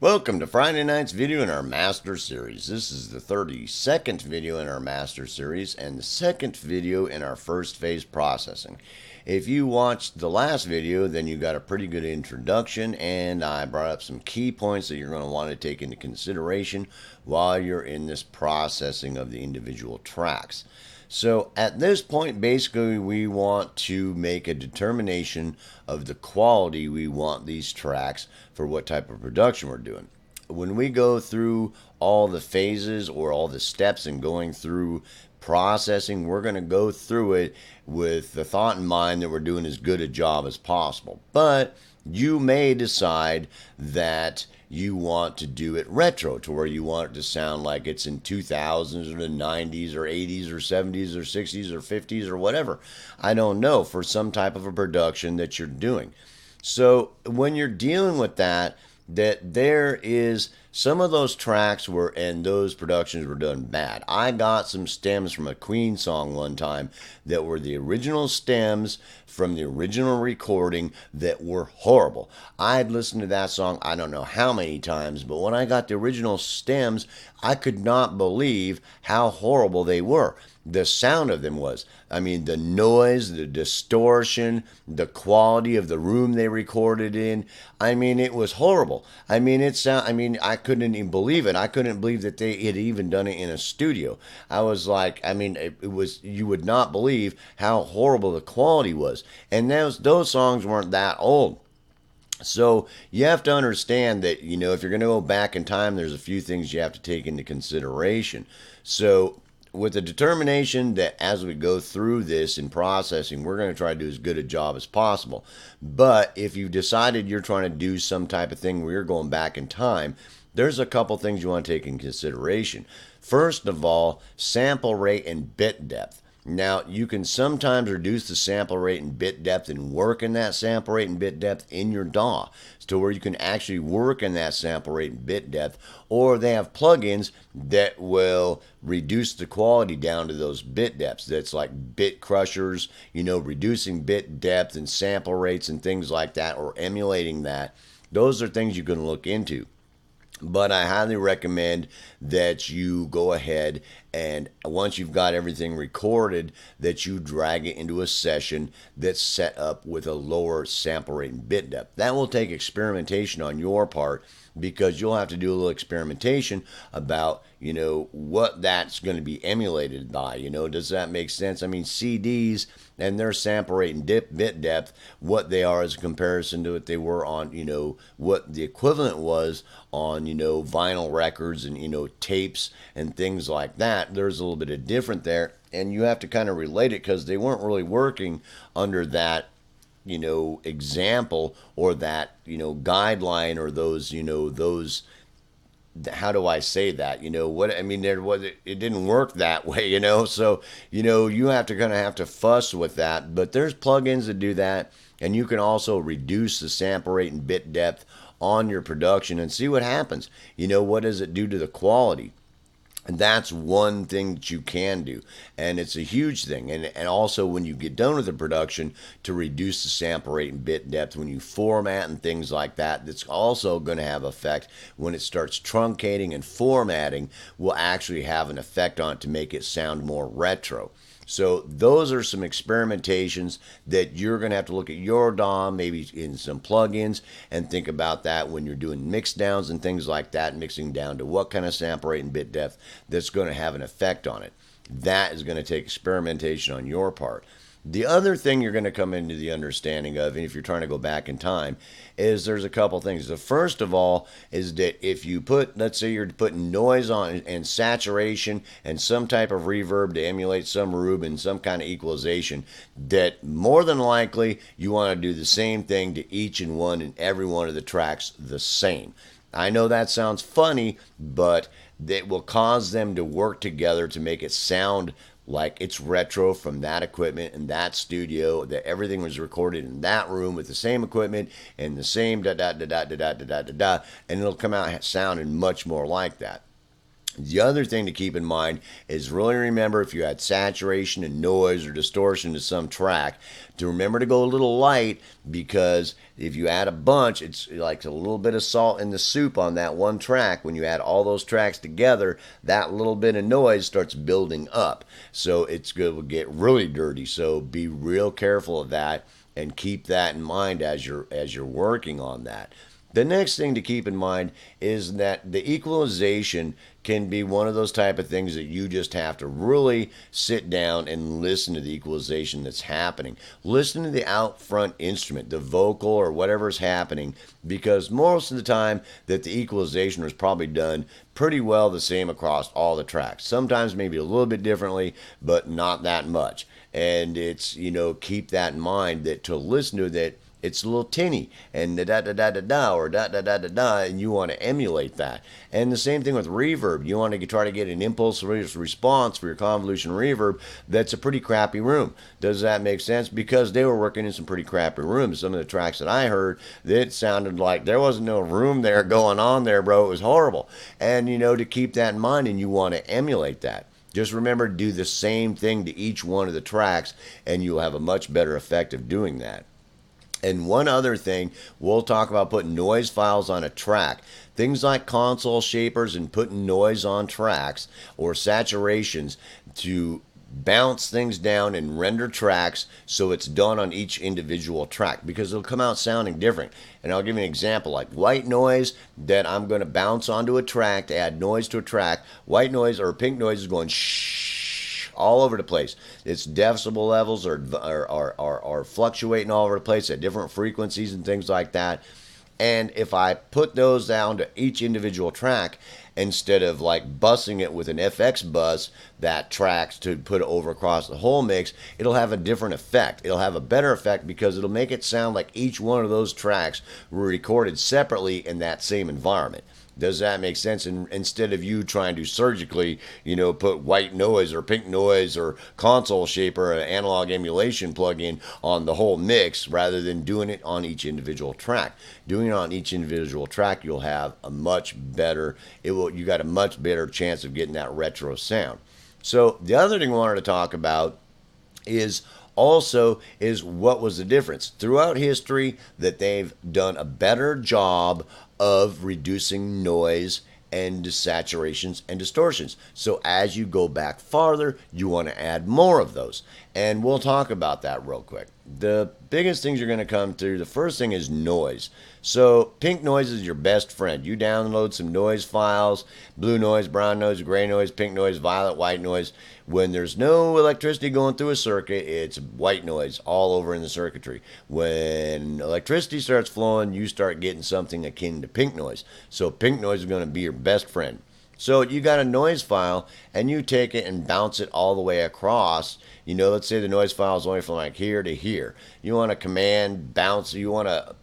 Welcome to Friday night's video in our Master Series. This is the 32nd video in our Master Series and the second video in our first phase processing. If you watched the last video, then you got a pretty good introduction, and I brought up some key points that you're going to want to take into consideration while you're in this processing of the individual tracks. So at this point, basically, we want to make a determination of the quality we want these tracks for what type of production we're doing. When we go through all the phases or all the steps in going through processing, we're going to go through it with the thought in mind that we're doing as good a job as possible. But you may decide that you want to do it retro, to where you want it to sound like it's in 2000s or the 90s or 80s or 70s or 60s or 50s or whatever. I don't know, for some type of a production that you're doing. So when you're dealing with that there is some of those tracks were and those productions were done bad. I got some stems from a Queen song one time that were the original stems from the original recording that were horrible. I had listened to that song I don't know how many times, but when I got the original stems, I could not believe how horrible they were. The sound of them was. I mean, the noise, the distortion, the quality of the room they recorded in. I mean, it was horrible. I mean, I couldn't even believe it. I couldn't believe that they had even done it in a studio. I was like, I mean, it was, you would not believe how horrible the quality was. And those songs weren't that old. So you have to understand that, if you're going to go back in time, there's a few things you have to take into consideration. So with the determination that as we go through this in processing, we're going to try to do as good a job as possible. But if you've decided you're trying to do some type of thing where you're going back in time, there's a couple things you want to take in consideration. First of all, sample rate and bit depth. Now, you can sometimes reduce the sample rate and bit depth and work in that sample rate and bit depth in your DAW to where you can actually work in that sample rate and bit depth, or they have plugins that will reduce the quality down to those bit depths. That's like bit crushers, reducing bit depth and sample rates and things like that, or emulating that. Those are things you can look into. But I highly recommend that you go ahead and once you've got everything recorded, that you drag it into a session that's set up with a lower sample rate and bit depth. That will take experimentation on your part, because you'll have to do a little experimentation about, what that's going to be emulated by. Does that make sense? I mean, CDs and their sample rate and bit depth, what they are as a comparison to what they were on, what the equivalent was on, vinyl records and, tapes and things like that. There's a little bit of different there, and you have to kind of relate it because they weren't really working under that example or that, guideline, or those, how do I say that? What I mean, it didn't work that way, so, you have to kind of have to fuss with that, but there's plugins that do that, and you can also reduce the sample rate and bit depth on your production and see what happens. What does it do to the quality? And that's one thing that you can do, and it's a huge thing. And also, when you get done with the production, to reduce the sample rate and bit depth when you format and things like that, that's also going to have effect when it starts truncating, and formatting will actually have an effect on it to make it sound more retro. So those are some experimentations that you're going to have to look at your DAW, maybe in some plugins, and think about that when you're doing mix downs and things like that, mixing down to what kind of sample rate and bit depth that's going to have an effect on it. That is going to take experimentation on your part. The other thing you're going to come into the understanding of, and if you're trying to go back in time, is there's a couple things. The first of all is that if you put, let's say you're putting noise on and saturation and some type of reverb to emulate some reverb and some kind of equalization, that more than likely you want to do the same thing to each and every one of the tracks the same. I know that sounds funny, but it will cause them to work together to make it sound like it's retro from that equipment and that studio, that everything was recorded in that room with the same equipment and the same and it'll come out sounding much more like that. The other thing to keep in mind is really remember if you add saturation and noise or distortion to some track, to remember to go a little light, because if you add a bunch, it's like a little bit of salt in the soup on that one track. When you add all those tracks together, that little bit of noise starts building up. So it's going to get really dirty. So be real careful of that and keep that in mind as you're working on that. The next thing to keep in mind is that the equalization can be one of those type of things that you just have to really sit down and listen to the equalization that's happening. Listen to the out front instrument, the vocal or whatever's happening, because most of the time that the equalization was probably done pretty well the same across all the tracks. Sometimes maybe a little bit differently, but not that much. And it's, keep that in mind, that to listen to that, it's a little tinny and da da da da da or da da da da da, and you want to emulate that. And the same thing with reverb. You want to try to get an impulse response for your convolution reverb that's a pretty crappy room. Does that make sense? Because they were working in some pretty crappy rooms. Some of the tracks that I heard, that sounded like there wasn't no room there going on there, bro. It was horrible. And to keep that in mind, and you want to emulate that. Just remember to do the same thing to each one of the tracks, and you'll have a much better effect of doing that. And one other thing, we'll talk about putting noise files on a track. Things like console shapers and putting noise on tracks or saturations to bounce things down and render tracks so it's done on each individual track, because it'll come out sounding different. And I'll give you an example, like white noise that I'm going to bounce onto a track to add noise to a track. White noise or pink noise is going shh all over the place. Its decibel levels are fluctuating all over the place at different frequencies and things like that. And if I put those down to each individual track, instead of like bussing it with an FX bus that tracks to put it over across the whole mix, it'll have a different effect. It'll have a better effect because it'll make it sound like each one of those tracks were recorded separately in that same environment. Does that make sense? And instead of you trying to surgically, put white noise or pink noise or console shaper or an analog emulation plug-in on the whole mix, rather than doing it on each individual track. Doing it on each individual track, you'll have a much better, you got a much better chance of getting that retro sound. So the other thing we wanted to talk about is what was the difference throughout history, that they've done a better job of reducing noise and saturations and distortions. So as you go back farther, you want to add more of those. And we'll talk about that real quick. The biggest things you're going to come through, the first thing is noise. So pink noise is your best friend. You download some noise files, blue noise, brown noise, gray noise, pink noise, violet, white noise. When there's no electricity going through a circuit, it's white noise all over in the circuitry. When electricity starts flowing, you start getting something akin to pink noise. So pink noise is going to be your best friend. So you got a noise file, and you take it and bounce it all the way across. Let's say the noise file is only from like here to here. You want to command bounce. You want to,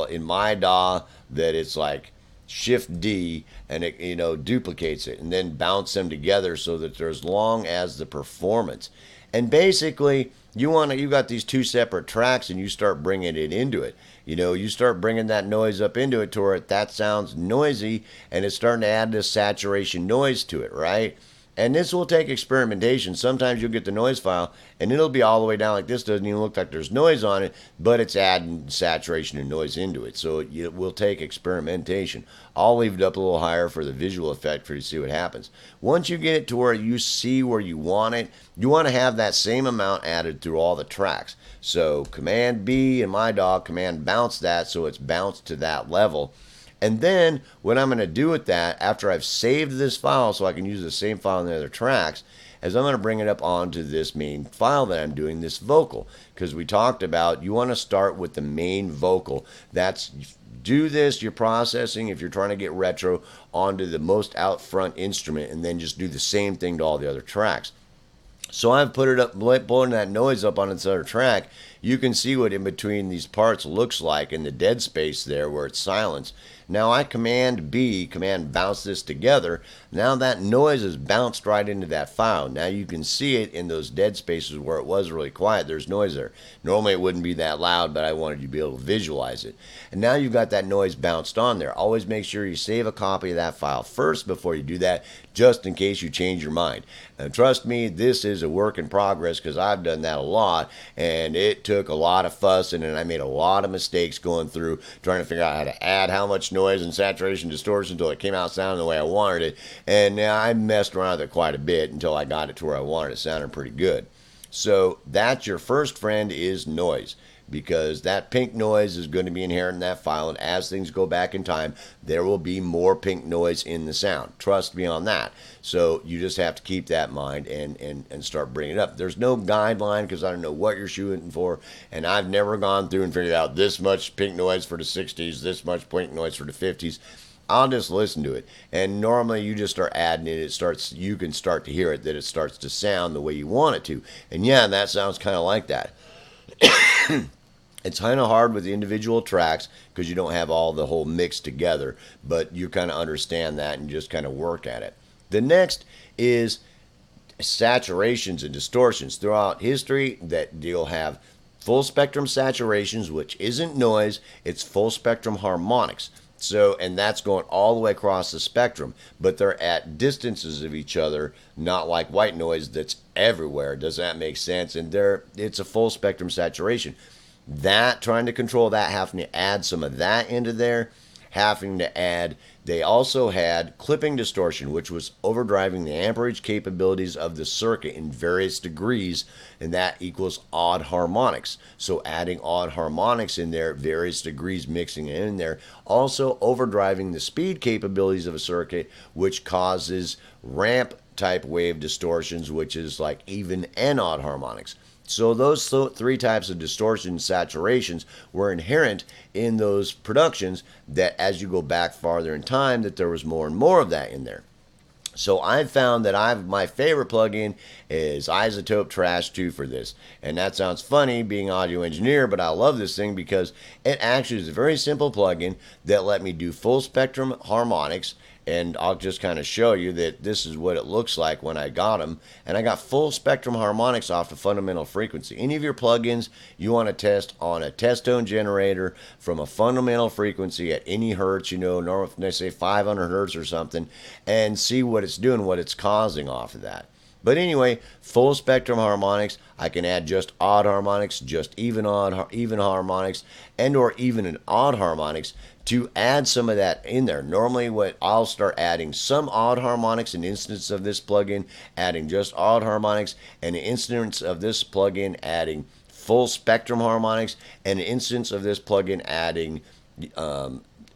in my DAW, that it's like Shift D, and it duplicates it, and then bounce them together so that they're as long as the performance. And basically, you got these two separate tracks, and you start bringing it into it. You start bringing that noise up into it to where that sounds noisy, and it's starting to add this saturation noise to it, right? And this will take experimentation. Sometimes you'll get the noise file, and it'll be all the way down like this. Doesn't even look like there's noise on it, but it's adding saturation and noise into it. So it will take experimentation. I'll leave it up a little higher for the visual effect for you to see what happens. Once you get it to where you see where you want it, you want to have that same amount added through all the tracks. So Command B in my DAW, Command bounce that so it's bounced to that level. And then what I'm going to do with that, after I've saved this file so I can use the same file in the other tracks, is I'm going to bring it up onto this main file that I'm doing, this vocal. Because we talked about you want to start with the main vocal. Do this, you're processing, if you're trying to get retro, onto the most out front instrument, and then just do the same thing to all the other tracks. So I've put it up, pulling that noise up on its other track. you can see what in between these parts looks like in the dead space there where it's silence. Now I command B, command bounce this together. Now that noise is bounced right into that file. Now you can see it in those dead spaces where it was really quiet. There's noise there. Normally it wouldn't be that loud, but I wanted you to be able to visualize it. And now you've got that noise bounced on there. Always make sure you save a copy of that file first before you do that, just in case you change your mind. And trust me, this is a work in progress because I've done that a lot, and it took a lot of fussing, and I made a lot of mistakes going through trying to figure out how to add how much noise and saturation distortion until it came out sounding the way I wanted it. And I messed around with it quite a bit until I got it to where I wanted it sounding pretty good. So that's your first friend, is noise, because that pink noise is going to be inherent in that file, and as things go back in time, there will be more pink noise in the sound. Trust me on that. So you just have to keep that in mind and start bringing it up. There's no guideline because I don't know what you're shooting for, and I've never gone through and figured out this much pink noise for the 60s, this much pink noise for the 50s. I'll just listen to it, and normally you just start adding it. You can start to hear it, that it starts to sound the way you want it to. And yeah, that sounds kind of like that. It's kind of hard with the individual tracks because you don't have all the whole mix together, but you kind of understand that and just kind of work at it. The next is saturations and distortions. Throughout history, that you'll have full spectrum saturations, which isn't noise, it's full spectrum harmonics. So, and that's going all the way across the spectrum, but they're at distances of each other, not like white noise that's everywhere. Does that make sense? And it's a full spectrum saturation. That, trying to control that, having to add some of that into there, having to add, they also had clipping distortion, which was overdriving the amperage capabilities of the circuit in various degrees, and that equals odd harmonics. So adding odd harmonics in there, various degrees, mixing it in there, also overdriving the speed capabilities of a circuit, which causes ramp type wave distortions, which is like even and odd harmonics. So those three types of distortion saturations were inherent in those productions, that as you go back farther in time, that there was more and more of that in there. So I found that my favorite plugin is Isotope Trash 2 for this. And that sounds funny being an audio engineer, but I love this thing because it actually is a very simple plugin that let me do full spectrum harmonics. And I'll just kind of show you that this is what it looks like when I got them. And I got full spectrum harmonics off the fundamental frequency. Any of your plugins you want to test on a test tone generator from a fundamental frequency at any hertz, normally they say 500 hertz or something, and see what it's doing, what it's causing off of that. But anyway, full spectrum harmonics, I can add just odd harmonics, just even harmonics, and or even an odd harmonics to add some of that in there. Normally what I'll start adding some odd harmonics, an instance of this plugin adding just odd harmonics, and an instance of this plugin adding full spectrum harmonics, and an instance of this plugin adding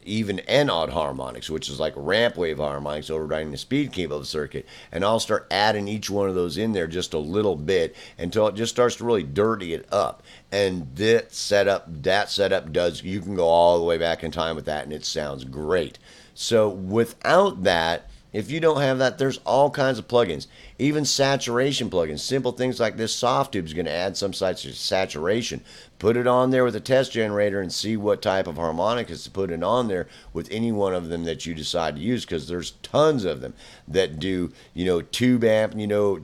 even and odd harmonics, which is like ramp wave harmonics overriding the speed cable of the circuit. And I'll start adding each one of those in there just a little bit until it just starts to really dirty it up. And that setup does, you can go all the way back in time with that, and it sounds great. So without that, if you don't have that, there's all kinds of plugins, even saturation plugins. Simple things like this soft tube is going to add some size of saturation. Put it on there with a test generator and see what type of harmonicas to put it on there with any one of them that you decide to use, because there's tons of them that do, tube amp,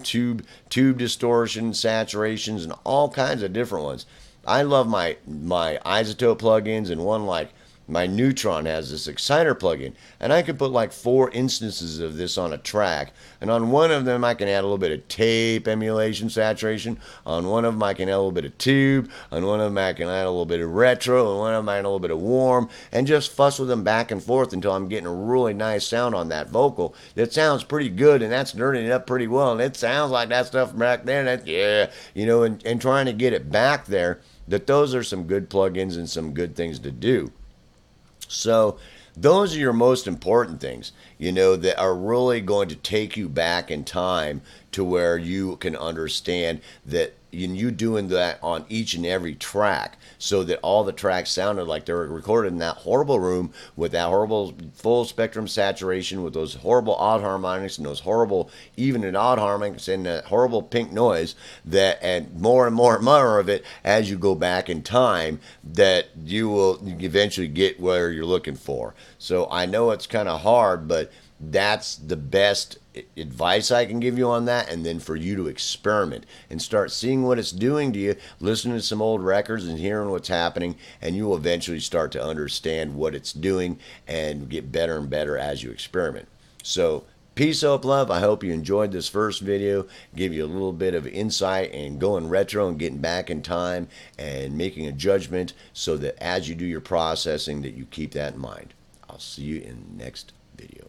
tube distortion, saturations, and all kinds of different ones. I love my isotope plugins, and one like my Neutron has this exciter plugin, and I can put like 4 instances of this on a track, and on one of them I can add a little bit of tape emulation saturation, on one of them I can add a little bit of tube, on one of them I can add a little bit of retro, and one of them I can add a little bit of warm, and just fuss with them back and forth until I'm getting a really nice sound on that vocal that sounds pretty good, and that's nerding it up pretty well, and it sounds like that stuff from back there, and trying to get it back there, that those are some good plugins and some good things to do. So those are your most important things, that are really going to take you back in time to where you can understand that and you doing that on each and every track so that all the tracks sounded like they were recorded in that horrible room with that horrible full spectrum saturation with those horrible odd harmonics and those horrible even and odd harmonics and that horrible pink noise, that and more and more of it as you go back in time, that you will eventually get where you're looking for. So I know it's kind of hard, but that's the best advice I can give you on that. And then for you to experiment and start seeing what it's doing to you, listening to some old records and hearing what's happening, and you will eventually start to understand what it's doing and get better and better as you experiment. So peace, hope, love. I hope you enjoyed this first video, give you a little bit of insight and going retro and getting back in time and making a judgment so that as you do your processing that you keep that in mind. I'll see you in the next video.